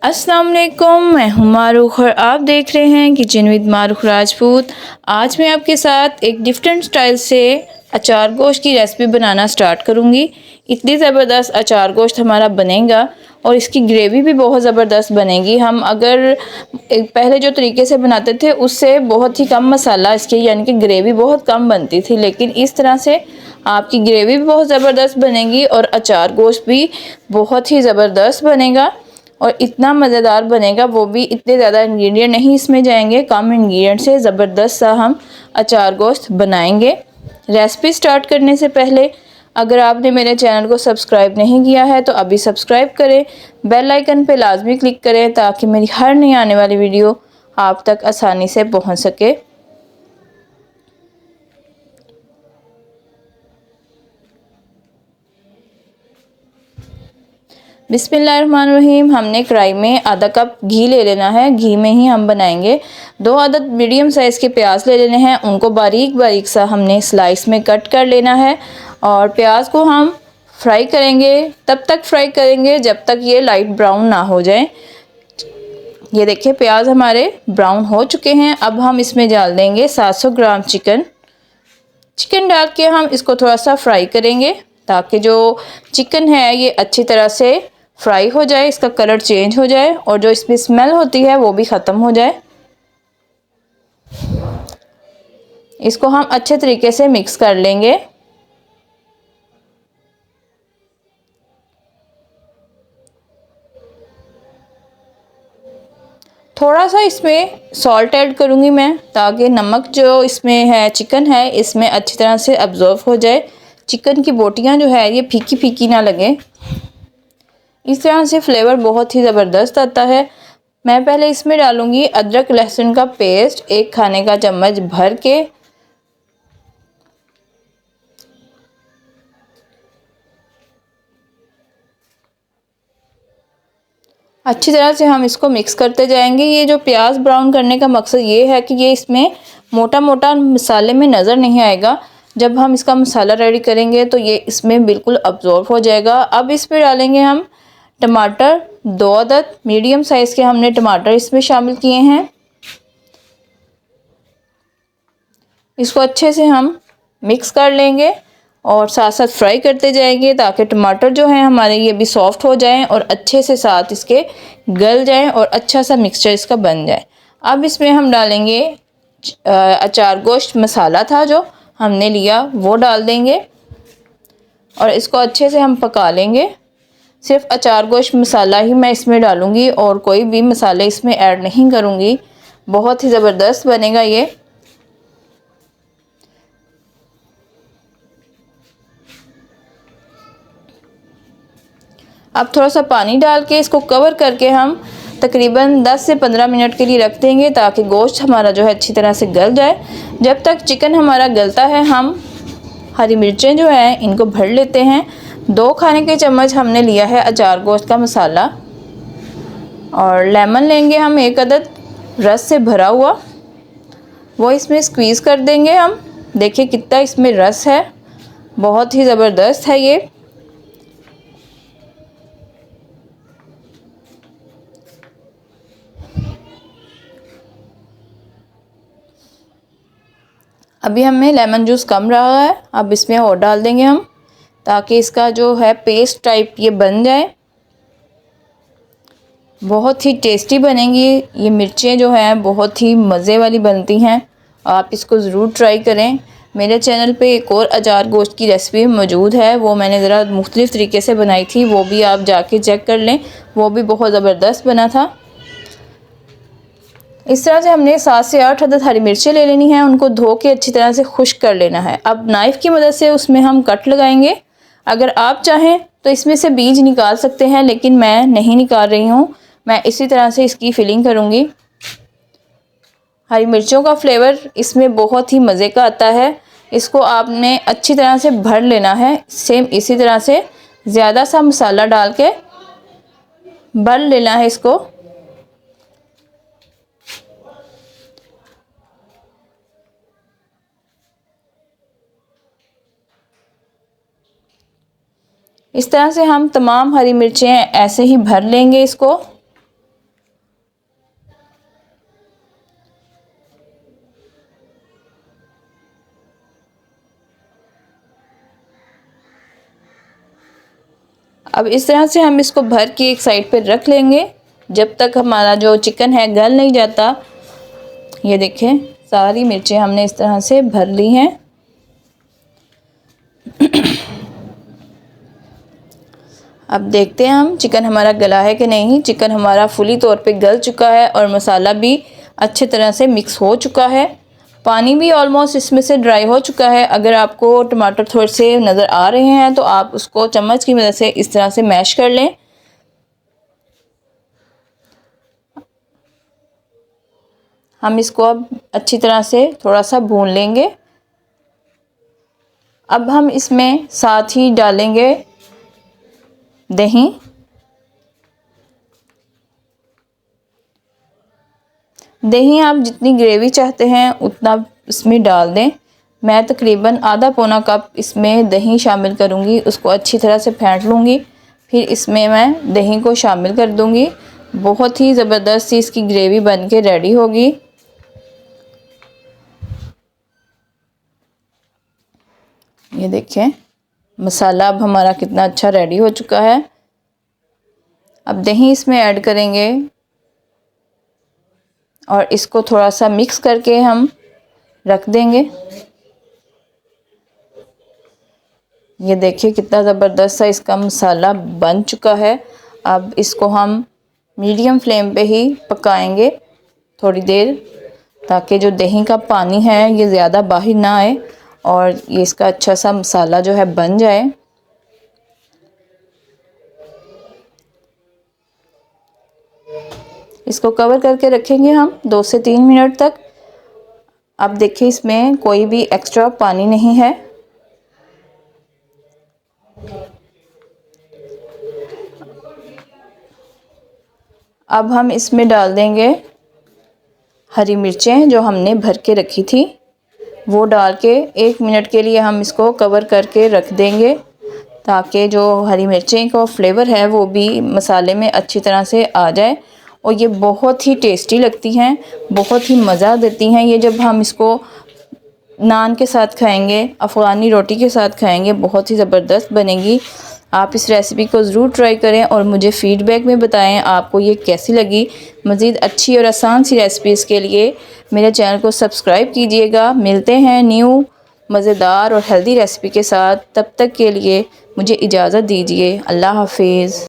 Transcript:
अस्सलाम वालेकुम, मैं हूं मारूख और आप देख रहे हैं किचन विद मारूख राजपूत। आज मैं आपके साथ एक डिफरेंट स्टाइल से अचार गोश्त की रेसिपी बनाना स्टार्ट करूंगी। इतनी ज़बरदस्त अचार गोश्त हमारा बनेगा और इसकी ग्रेवी भी बहुत ज़बरदस्त बनेगी। हम अगर पहले जो तरीके से बनाते थे उससे बहुत ही कम मसाला इसके यानी कि ग्रेवी बहुत कम बनती थी, लेकिन इस तरह से आपकी ग्रेवी भी बहुत ज़बरदस्त बनेगी और अचार गोश्त भी बहुत ही ज़बरदस्त बनेगा और इतना मज़ेदार बनेगा। वो भी इतने ज़्यादा इंग्रेडिएंट नहीं इसमें जाएंगे, कम इंग्रेडिएंट से ज़बरदस्त सा हम अचार गोश्त बनाएंगे। रेसिपी स्टार्ट करने से पहले अगर आपने मेरे चैनल को सब्सक्राइब नहीं किया है तो अभी सब्सक्राइब करें, बेल आइकन पे लाजमी क्लिक करें ताकि मेरी हर नई आने वाली वीडियो आप तक आसानी से पहुंच सके। बिस्मिल्लाहिर्रहमानिर्रहीम। हमने कढ़ाई में आधा कप घी ले लेना है, घी में ही हम बनाएंगे। 2 अदद मीडियम साइज़ के प्याज ले लेने हैं, उनको बारीक बारीक सा हमने स्लाइस में कट कर लेना है और प्याज को हम फ्राई करेंगे। तब तक फ्राई करेंगे जब तक ये लाइट ब्राउन ना हो जाए। ये देखिए प्याज हमारे ब्राउन हो चुके हैं। अब हम इसमें डाल देंगे 700 ग्राम चिकन डाल के हम इसको थोड़ा सा फ्राई करेंगे ताकि जो चिकन है ये अच्छी तरह से फ्राई हो जाए, इसका कलर चेंज हो जाए और जो इसमें स्मेल होती है वो भी ख़त्म हो जाए। इसको हम अच्छे तरीके से मिक्स कर लेंगे। थोड़ा सा इसमें सॉल्ट ऐड करूँगी मैं ताकि नमक जो इसमें है, चिकन है, इसमें अच्छी तरह से अब्जॉर्व हो जाए। चिकन की बोटियाँ जो है ये फीकी फीकी ना लगे, इस तरह से फ्लेवर बहुत ही ज़बरदस्त आता है। मैं पहले इसमें डालूँगी अदरक लहसुन का पेस्ट 1 खाने का चम्मच भर के। अच्छी तरह से हम इसको मिक्स करते जाएंगे। ये जो प्याज ब्राउन करने का मकसद ये है कि ये इसमें मोटा मोटा मसाले में नज़र नहीं आएगा। जब हम इसका मसाला रेडी करेंगे तो ये इसमें बिल्कुल अब्जॉर्व हो जाएगा। अब इसमें डालेंगे हम टमाटर, 2 अदद मीडियम साइज़ के हमने टमाटर इसमें शामिल किए हैं। इसको अच्छे से हम मिक्स कर लेंगे और साथ साथ फ्राई करते जाएंगे ताकि टमाटर जो है हमारे ये भी सॉफ्ट हो जाएं और अच्छे से साथ इसके गल जाएं और अच्छा सा मिक्सचर इसका बन जाए। अब इसमें हम डालेंगे अचार गोश्त मसाला था जो हमने लिया वो डाल देंगे और इसको अच्छे से हम पका लेंगे। सिर्फ अचार गोश्त मसाला ही मैं इसमें डालूँगी और कोई भी मसाले इसमें ऐड नहीं करूँगी। बहुत ही ज़बरदस्त बनेगा ये। अब थोड़ा सा पानी डाल के इसको कवर करके हम तकरीबन 10 से 15 मिनट के लिए रख देंगे ताकि गोश्त हमारा जो है अच्छी तरह से गल जाए। जब तक चिकन हमारा गलता है हम हरी मिर्चें जो हैं इनको भर लेते हैं। 2 खाने के चम्मच हमने लिया है अचार गोश्त का मसाला और लेमन लेंगे हम 1 अदद रस से भरा हुआ, वो इसमें स्क्वीज़ कर देंगे हम। देखिए कितना इसमें रस है, बहुत ही ज़बरदस्त है ये। अभी हमें लेमन जूस कम रहा है, अब इसमें और डाल देंगे हम ताकि इसका जो है पेस्ट टाइप ये बन जाए। बहुत ही टेस्टी बनेंगी ये मिर्चें जो हैं, बहुत ही मज़े वाली बनती हैं। आप इसको ज़रूर ट्राई करें। मेरे चैनल पे एक और अचार गोश्त की रेसिपी मौजूद है, वो मैंने ज़रा मुख्तलिफ़ तरीके से बनाई थी, वो भी आप जाके चेक कर लें, वो भी बहुत ज़बरदस्त बना था। इस तरह से हमने 7 से 8 अदद हरी मिर्चें ले लेनी है, उनको धो के अच्छी तरह से खुश्क कर लेना है। अब नाइफ़ की मदद से उसमें हम कट लगाएंगे। अगर आप चाहें तो इसमें से बीज निकाल सकते हैं, लेकिन मैं नहीं निकाल रही हूँ, मैं इसी तरह से इसकी फिलिंग करूँगी। हरी मिर्चों का फ्लेवर इसमें बहुत ही मज़े का आता है। इसको आपने अच्छी तरह से भर लेना है। सेम इसी तरह से ज़्यादा सा मसाला डाल के भर लेना है इसको। इस तरह से हम तमाम हरी मिर्चें ऐसे ही भर लेंगे इसको। अब इस तरह से हम इसको भर के एक साइड पर रख लेंगे जब तक हमारा जो चिकन है गल नहीं जाता। ये देखें सारी मिर्चें हमने इस तरह से भर ली हैं। अब देखते हैं हम चिकन हमारा गला है कि नहीं। चिकन हमारा फुली तौर पे गल चुका है और मसाला भी अच्छे तरह से मिक्स हो चुका है। पानी भी ऑलमोस्ट इसमें से ड्राई हो चुका है। अगर आपको टमाटर थोड़े से नज़र आ रहे हैं तो आप उसको चम्मच की मदद से इस तरह से मैश कर लें। हम इसको अब अच्छी तरह से थोड़ा सा भून लेंगे। अब हम इसमें साथ ही डालेंगे दही। दही आप जितनी ग्रेवी चाहते हैं उतना इसमें डाल दें। मैं तकरीबन आधा पौना कप इसमें दही शामिल करूँगी। उसको अच्छी तरह से फेंट लूँगी, फिर इसमें मैं दही को शामिल कर दूँगी। बहुत ही ज़बरदस्त सी इसकी ग्रेवी बन के रेडी होगी। ये देखें मसाला अब हमारा कितना अच्छा रेडी हो चुका है। अब दही इसमें ऐड करेंगे और इसको थोड़ा सा मिक्स करके हम रख देंगे। ये देखिए कितना ज़बरदस्त सा इसका मसाला बन चुका है। अब इसको हम मीडियम फ्लेम पे ही पकाएंगे थोड़ी देर, ताकि जो दही का पानी है ये ज़्यादा बाहर ना आए और ये इसका अच्छा सा मसाला जो है बन जाए। इसको कवर करके रखेंगे हम 2 से 3 मिनट तक। अब देखिए इसमें कोई भी एक्स्ट्रा पानी नहीं है। अब हम इसमें डाल देंगे हरी मिर्चें जो हमने भर के रखी थी, वो डाल के 1 मिनट के लिए हम इसको कवर करके रख देंगे, ताकि जो हरी मिर्चें का फ्लेवर है वो भी मसाले में अच्छी तरह से आ जाए। और ये बहुत ही टेस्टी लगती हैं, बहुत ही मज़ा देती हैं। ये जब हम इसको नान के साथ खाएंगे, अफ़गानी रोटी के साथ खाएंगे, बहुत ही ज़बरदस्त बनेगी। आप इस रेसिपी को ज़रूर ट्राई करें और मुझे फ़ीडबैक में बताएं आपको ये कैसी लगी। मज़ीद अच्छी और आसान सी रेसिपीज़ के लिए मेरे चैनल को सब्सक्राइब कीजिएगा। मिलते हैं न्यू मज़ेदार और हेल्दी रेसिपी के साथ। तब तक के लिए मुझे इजाज़त दीजिए। अल्लाह हाफिज़।